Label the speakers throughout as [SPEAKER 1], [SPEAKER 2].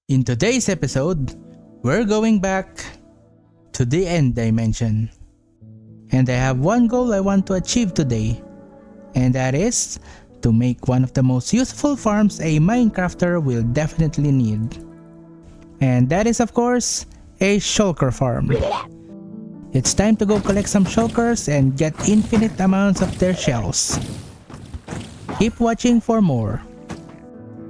[SPEAKER 1] In today's episode, we're going back to the end dimension. And I have one goal I want to achieve today, and that is to make one of the most useful farms a Minecrafter will definitely need. And that is of course, a Shulker Farm. It's time to go collect some shulkers and get infinite amounts of their shells. Keep watching for more.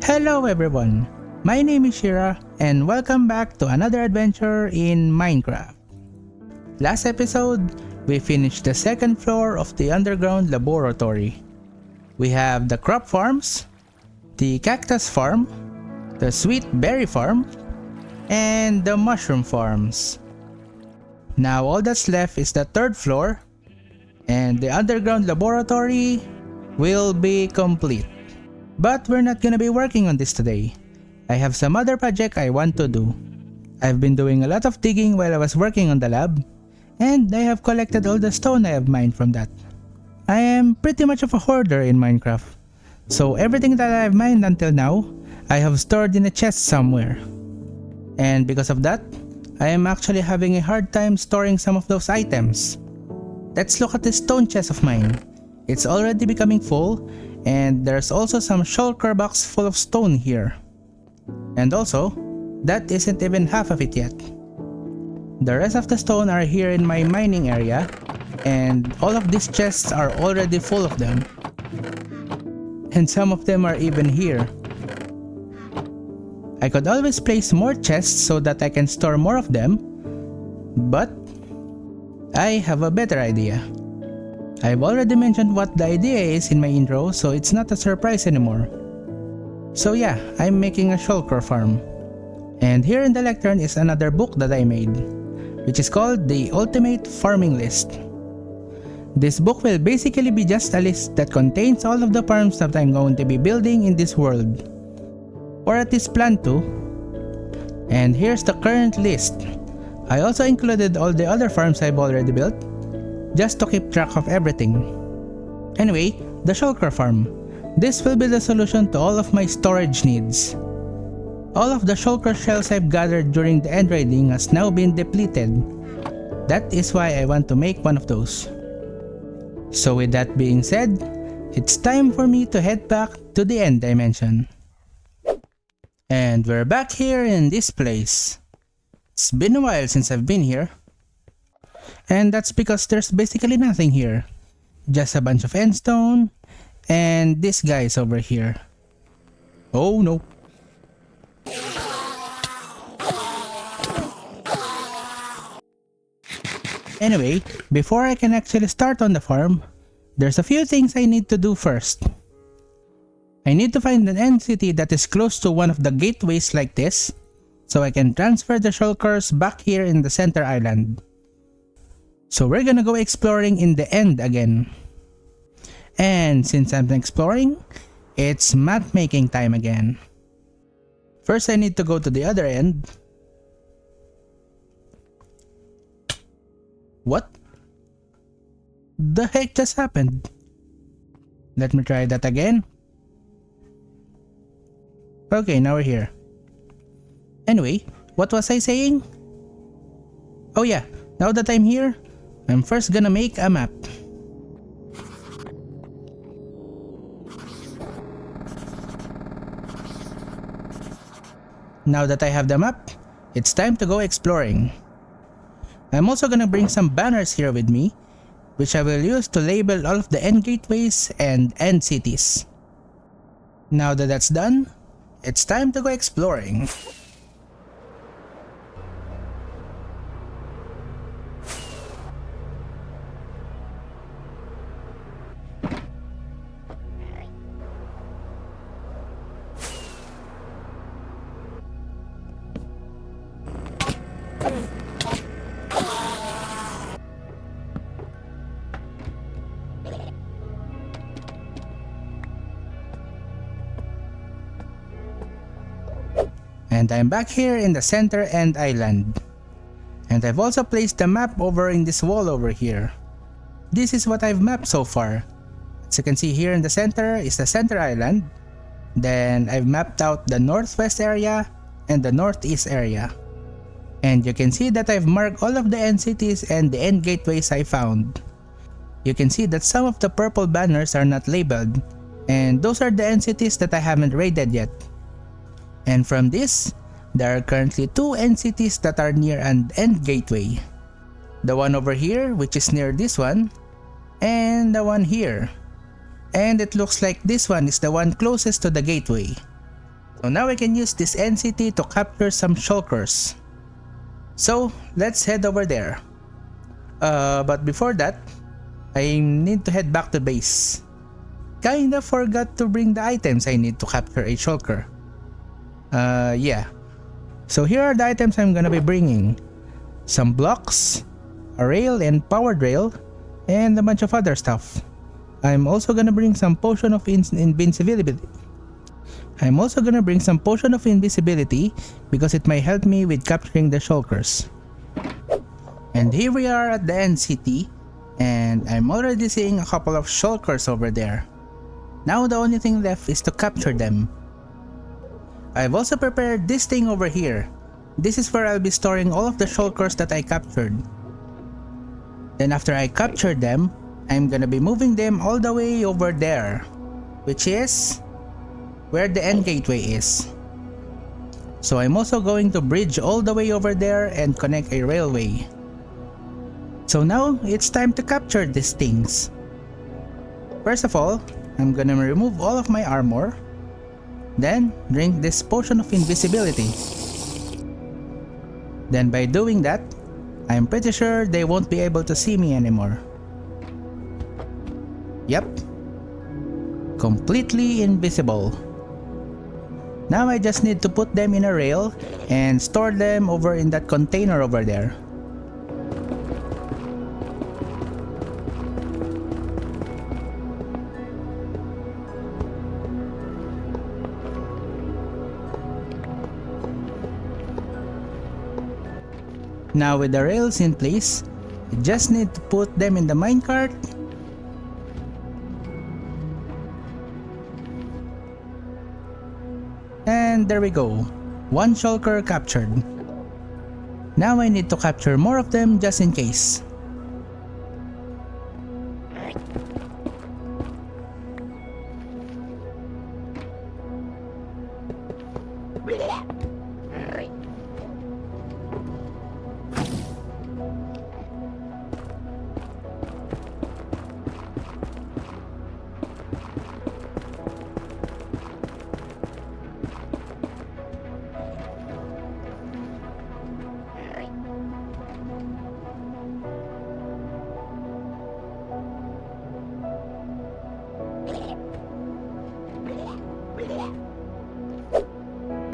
[SPEAKER 1] Hello everyone! My name is Shira and welcome back to another adventure in Minecraft. Last episode, we finished the second floor of the underground laboratory. We have the crop farms, the cactus farm, the sweet berry farm, and the mushroom farms. Now all that's left is the third floor, and the underground laboratory will be complete. But we're not gonna be working on this today. I have some other project I want to do. I've been doing a lot of digging while I was working on the lab, and I have collected all the stone I have mined from that. I am pretty much of a hoarder in Minecraft, so everything that I have mined until now, I have stored in a chest somewhere. And because of that, I am actually having a hard time storing some of those items. Let's look at this stone chest of mine. It's already becoming full, and there's also some shulker box full of stone here. And also, that isn't even half of it yet. The rest of the stone are here in my mining area, and all of these chests are already full of them. And some of them are even here. I could always place more chests so that I can store more of them, but I have a better idea. I've already mentioned what the idea is in my intro, so it's not a surprise anymore. So yeah, I'm making a shulker farm. And here in the lectern is another book that I made, which is called the Ultimate Farming List. This book will basically be just a list that contains all of the farms that I'm going to be building in this world. Or at least plan to. And here's the current list. I also included all the other farms I've already built, just to keep track of everything. Anyway, the shulker farm. This will be the solution to all of my storage needs. All of the shulker shells I've gathered during the end raiding has now been depleted. That is why I want to make one of those. So with that being said, it's time for me to head back to the end dimension. And we're back here in this place. It's been a while since I've been here. And that's because there's basically nothing here. Just a bunch of endstone, and this guy's over here. Oh no. Anyway, before I can actually start on the farm, there's a few things I need to do first. I need to find an end city that is close to one of the gateways like this, so I can transfer the shulkers back here in the center island. So we're gonna go exploring in the end again. And since I'm exploring, it's map making time again. First I need to go to the other end. What the heck just happened? Let me try that again. Okay, now we're here. Anyway, what was I saying? Oh yeah, now that I'm here, I'm first gonna make a map. Now that I have the map, it's time to go exploring. I'm also gonna bring some banners here with me, which I will use to label all of the end gateways and end cities. Now that that's done, it's time to go exploring. And I'm back here in the center end island. And I've also placed the map over in this wall over here. This is what I've mapped so far. As you can see here in the center is the center island. Then I've mapped out the northwest area, and the northeast area. And you can see that I've marked all of the end cities and the end gateways I found. You can see that some of the purple banners are not labeled, and those are the end cities that I haven't raided yet. And from this, there are currently 2 end cities that are near an end gateway. The one over here, which is near this one, and the one here. And it looks like this one is the one closest to the gateway. So now I can use this end city to capture some shulkers. So let's head over there. But before that, I need to head back to base. Kinda forgot to bring the items I need to capture a shulker. Yeah. So here are the items I'm gonna be bringing. Some blocks, a rail and powered rail, and a bunch of other stuff. I'm also gonna bring some potion of invincibility. Because it might help me with capturing the shulkers. And here we are at the end city, and I'm already seeing a couple of shulkers over there. Now the only thing left is to capture them. I've also prepared this thing over here. This is where I'll be storing all of the shulkers that I captured. Then after I capture them, I'm gonna be moving them all the way over there, which is where the end gateway is. So I'm also going to bridge all the way over there and connect a railway. So now it's time to capture these things. First of all, I'm gonna remove all of my armor. Then drink this potion of invisibility. Then by doing that, I'm pretty sure they won't be able to see me anymore. Yep. Completely invisible. Now I just need to put them in a rail and store them over in that container over there. Now with the rails in place, I just need to put them in the minecart. And there we go, 1 shulker captured. Now I need to capture more of them just in case.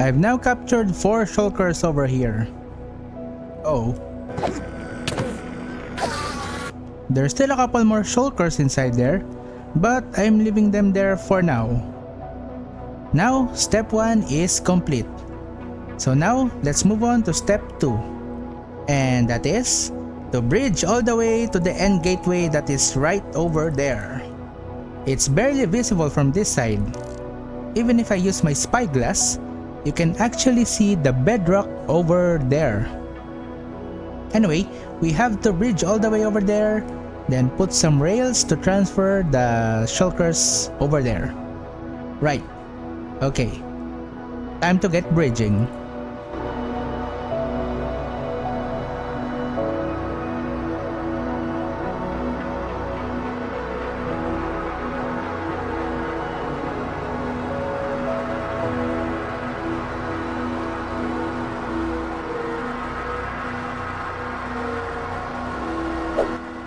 [SPEAKER 1] I've now captured 4 shulkers over here. Oh. There's still a couple more shulkers inside there, but I'm leaving them there for now. Now, step 1 is complete. So now, let's move on to step 2. And that is to bridge all the way to the end gateway that is right over there. It's barely visible from this side. Even if I use my spyglass, you can actually see the bedrock over there. Anyway, we have to bridge all the way over there, then put some rails to transfer the shulkers over there. Right. Okay. Time to get bridging.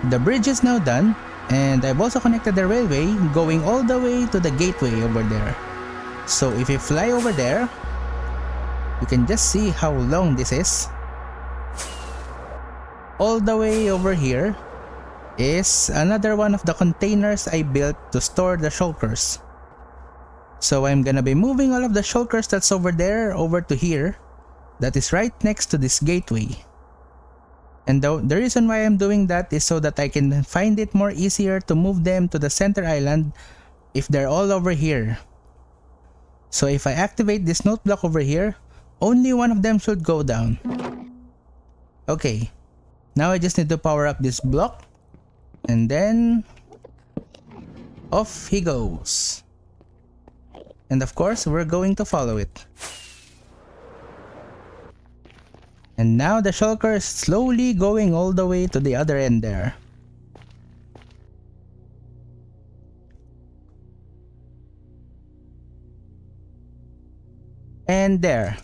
[SPEAKER 1] The bridge is now done, and I've also connected the railway going all the way to the gateway over there. So if you fly over there, you can just see how long this is. All the way over here is another one of the containers I built to store the shulkers. So I'm gonna be moving all of the shulkers that's over there over to here, that is right next to this gateway. And the reason why I'm doing that is so that I can find it more easier to move them to the center island if they're all over here. So if I activate this note block over here, only one of them should go down. Okay, now I just need to power up this block, and then off he goes. And of course, we're going to follow it. And now the shulker is slowly going all the way to the other end there. And there.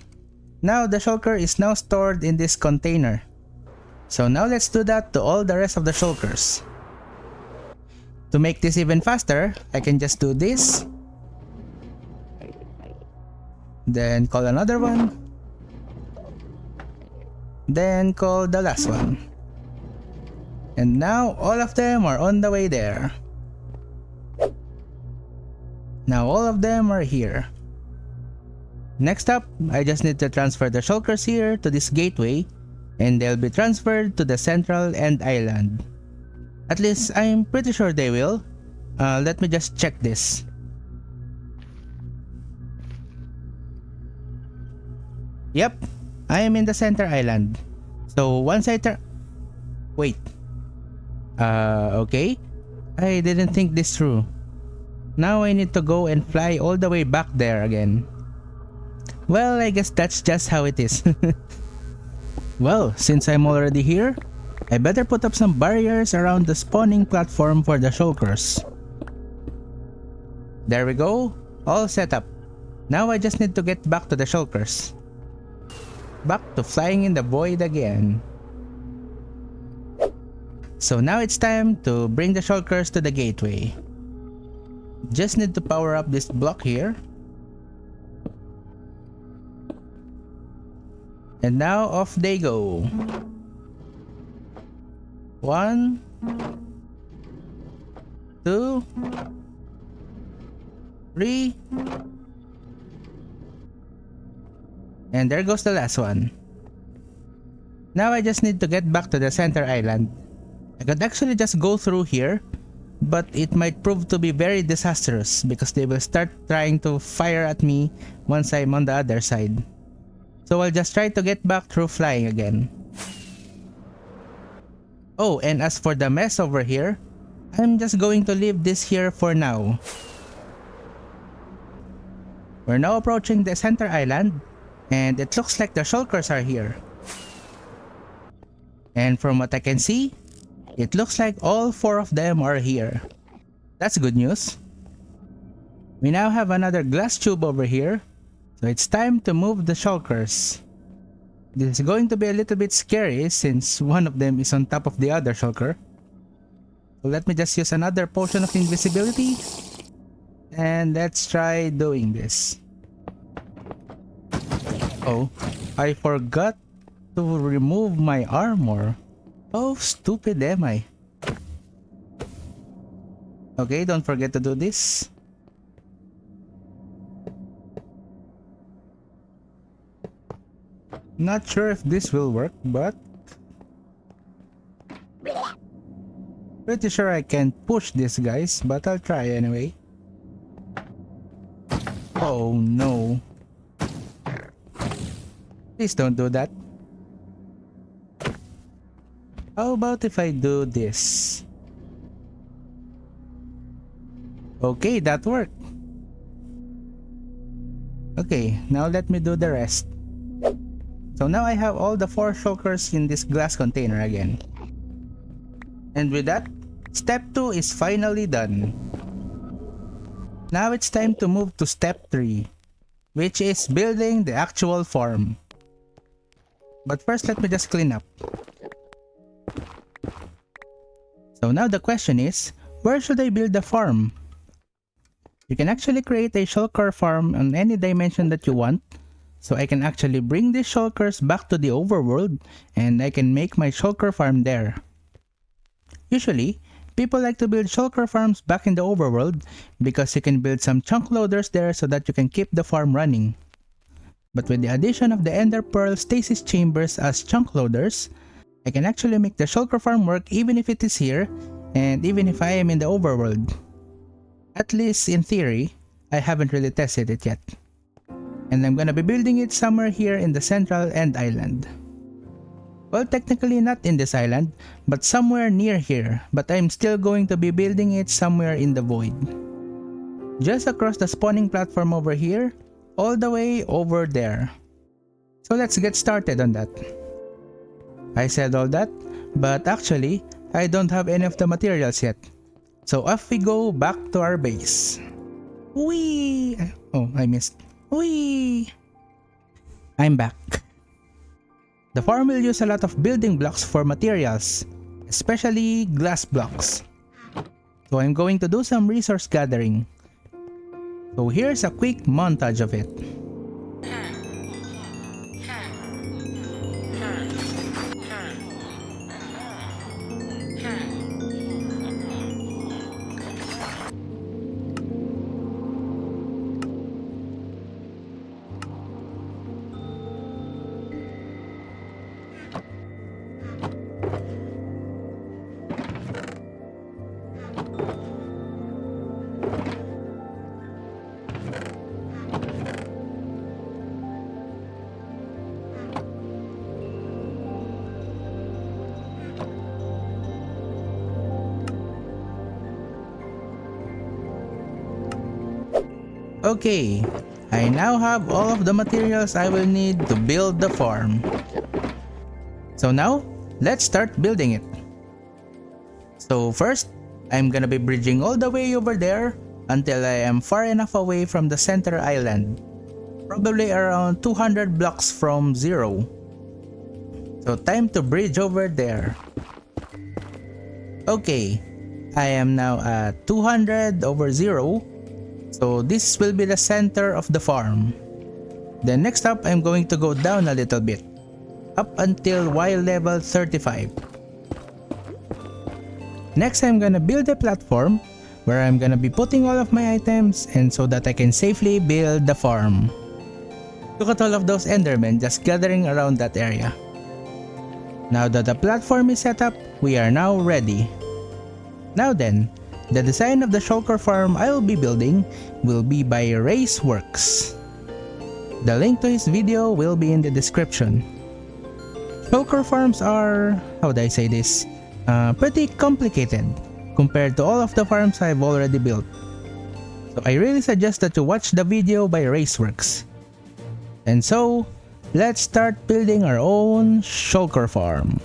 [SPEAKER 1] Now the shulker is now stored in this container. So now let's do that to all the rest of the shulkers. To make this even faster, I can just do this. Then call another one. Then call the last one. And now all of them are on the way there. Now all of them are here. Next up, I just need to transfer the shulkers here to this gateway, and they'll be transferred to the central end island. At least I'm pretty sure they will. Let me just check this. Yep, I am in the center island. So once I wait. Okay. I didn't think this through. Now I need to go and fly all the way back there again. Well, I guess that's just how it is. Well, since I'm already here, I better put up some barriers around the spawning platform for the shulkers. There we go, all set up. Now I just need to get back to the shulkers. Back to flying in the void again. So now it's time to bring the shulkers to the gateway. Just need to power up this block here. And now off they go. 1, 2, 3. And there goes the last one. Now I just need to get back to the center island. I could actually just go through here, but it might prove to be very disastrous because they will start trying to fire at me once I'm on the other side. So I'll just try to get back through flying again. Oh, and as for the mess over here, I'm just going to leave this here for now. We're now approaching the center island, and it looks like the shulkers are here. And from what I can see, it looks like all 4 of them are here. That's good news. We now have another glass tube over here, so it's time to move the shulkers. This is going to be a little bit scary since one of them is on top of the other shulker. So let me just use another potion of invisibility. And let's try doing this. Oh, I forgot to remove my armor. How stupid am I? Okay, don't forget to do this. Not sure if this will work, but pretty sure I can push these guys, but I'll try anyway. Oh no. Please don't do that. How about if I do this? Okay, that worked. Okay, now let me do the rest. So now I have all the 4 shulkers in this glass container again. And with that, step 2 is finally done. Now it's time to move to step 3, which is building the actual farm. But first, let me just clean up. So now the question is, where should I build the farm? You can actually create a shulker farm on any dimension that you want. So I can actually bring these shulkers back to the overworld and I can make my shulker farm there. Usually, people like to build shulker farms back in the overworld because you can build some chunk loaders there so that you can keep the farm running. But with the addition of the Ender Pearl stasis chambers as chunk loaders, I can actually make the shulker farm work even if it is here and even if I am in the overworld. At least in theory, I haven't really tested it yet. And I'm gonna be building it somewhere here in the central end island. Well, technically not in this island, but somewhere near here, but I'm still going to be building it somewhere in the void. Just across the spawning platform over here, all the way over there. So let's get started on that. I said all that, but actually, I don't have any of the materials yet. So off we go back to our base. Whee! Oh, I missed. Whee! I'm back. The farm will use a lot of building blocks for materials, especially glass blocks. So I'm going to do some resource gathering. So here's a quick montage of it. Okay, I now have all of the materials I will need to build the farm. So now, let's start building it. So first, I'm gonna be bridging all the way over there until I am far enough away from the center island. Probably around 200 blocks from zero. So time to bridge over there. Okay, I am now at 200 over zero. So this will be the center of the farm. Then next up, I'm going to go down a little bit, up until Y level 35. Next, I'm gonna build a platform where I'm gonna be putting all of my items and so that I can safely build the farm. Look at all of those endermen just gathering around that area. Now that the platform is set up, we are now ready. Now then, the design of the Shulker Farm I will be building will be by Raceworks. The link to his video will be in the description. Shulker farms are, how do I say this, pretty complicated compared to all of the farms I've already built. So I really suggest that you watch the video by Raceworks. And so, let's start building our own Shulker Farm.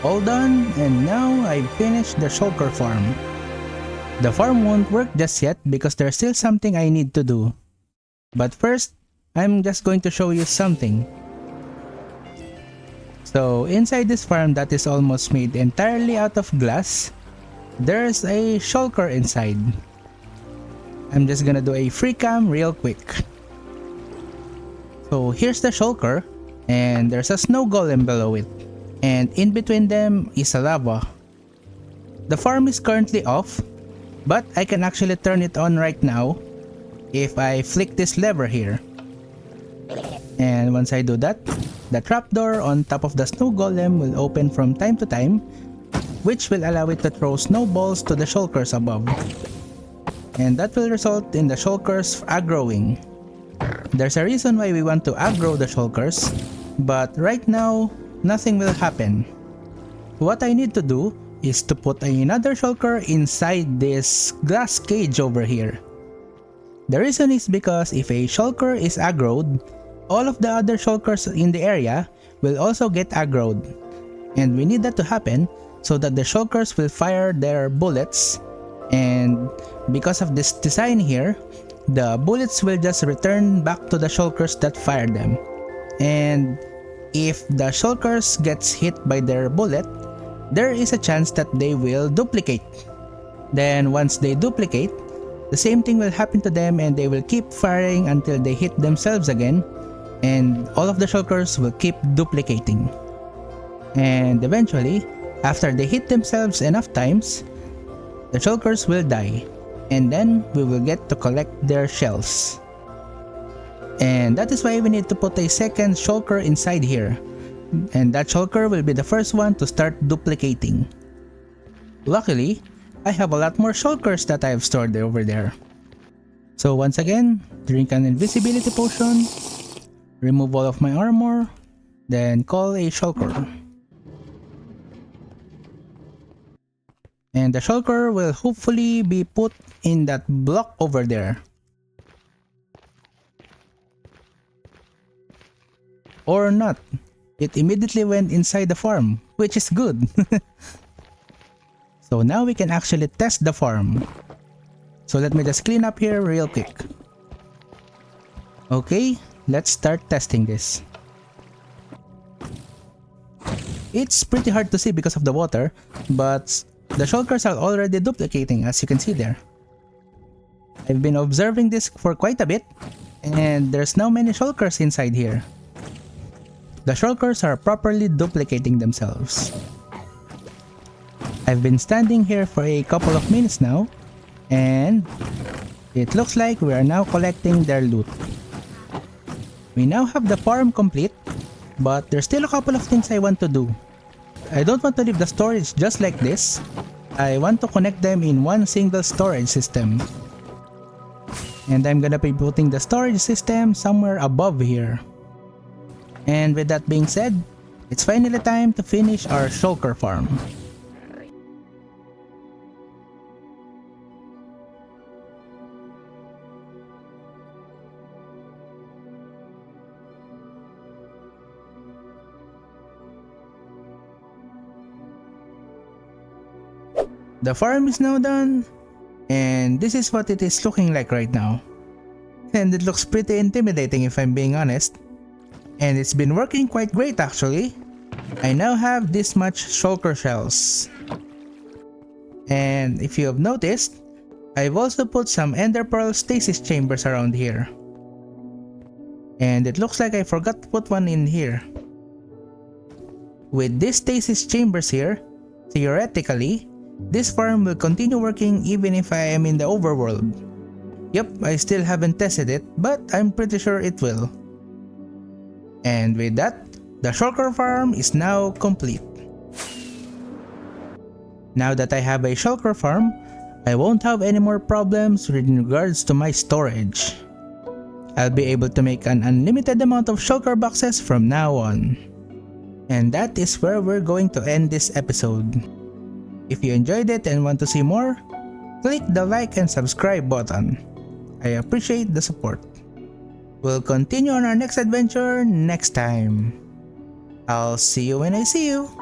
[SPEAKER 1] All done, and now I've finished the Shulker Farm. The farm won't work just yet because there's still something I need to do. But first, I'm just going to show you something. So inside this farm that is almost made entirely out of glass, there's a shulker inside. I'm just gonna do a free cam real quick. So here's the shulker, and there's a snow golem below it. And in between them is a lava. The farm is currently off, but I can actually turn it on right now if I flick this lever here. And once I do that, the trapdoor on top of the snow golem will open from time to time, which will allow it to throw snowballs to the shulkers above. And that will result in the shulkers aggroing. There's a reason why we want to aggro the shulkers, but right now, nothing will happen. What I need to do is to put another shulker inside this glass cage over here. The reason is because if a shulker is aggroed, all of the other shulkers in the area will also get aggroed. And we need that to happen so that the shulkers will fire their bullets, and because of this design here, the bullets will just return back to the shulkers that fired them. And if the shulkers gets hit by their bullet, there is a chance that they will duplicate. Then once they duplicate, the same thing will happen to them and they will keep firing until they hit themselves again, and all of the shulkers will keep duplicating. And eventually, after they hit themselves enough times, the shulkers will die, and then we will get to collect their shells. And that is why we need to put a second shulker inside here, and that shulker will be the first one to start duplicating. Luckily, I have a lot more shulkers that I have stored over there. So once again, drink an invisibility potion, remove all of my armor, then call a shulker. And the shulker will hopefully be put in that block over there. Or not. It immediately went inside the farm, which is good. So now we can actually test the farm. So let me just clean up here real quick. Okay, let's start testing this. It's pretty hard to see because of the water, but the shulkers are already duplicating, as you can see there. I've been observing this for quite a bit, and there's now many shulkers inside here. The shulkers are properly duplicating themselves. I've been standing here for a couple of minutes now, and it looks like we are now collecting their loot. We now have the farm complete, but there's still a couple of things I want to do. I don't want to leave the storage just like this. I want to connect them in one single storage system. And I'm gonna be putting the storage system somewhere above here. And with that being said, it's finally time to finish our Shulker Farm. The farm is now done, and this is what it is looking like right now. And it looks pretty intimidating if I'm being honest. And it's been working quite great actually. I now have this much shulker shells. And if you have noticed, I've also put some ender pearl stasis chambers around here. And it looks like I forgot to put one in here. With these stasis chambers here, theoretically, this farm will continue working even if I am in the overworld. Yep, I still haven't tested it, but I'm pretty sure it will. And with that, the Shulker Farm is now complete. Now that I have a Shulker Farm, I won't have any more problems with regards to my storage. I'll be able to make an unlimited amount of Shulker boxes from now on. And that is where we're going to end this episode. If you enjoyed it and want to see more, click the like and subscribe button. I appreciate the support. We'll continue on our next adventure next time. I'll see you when I see you.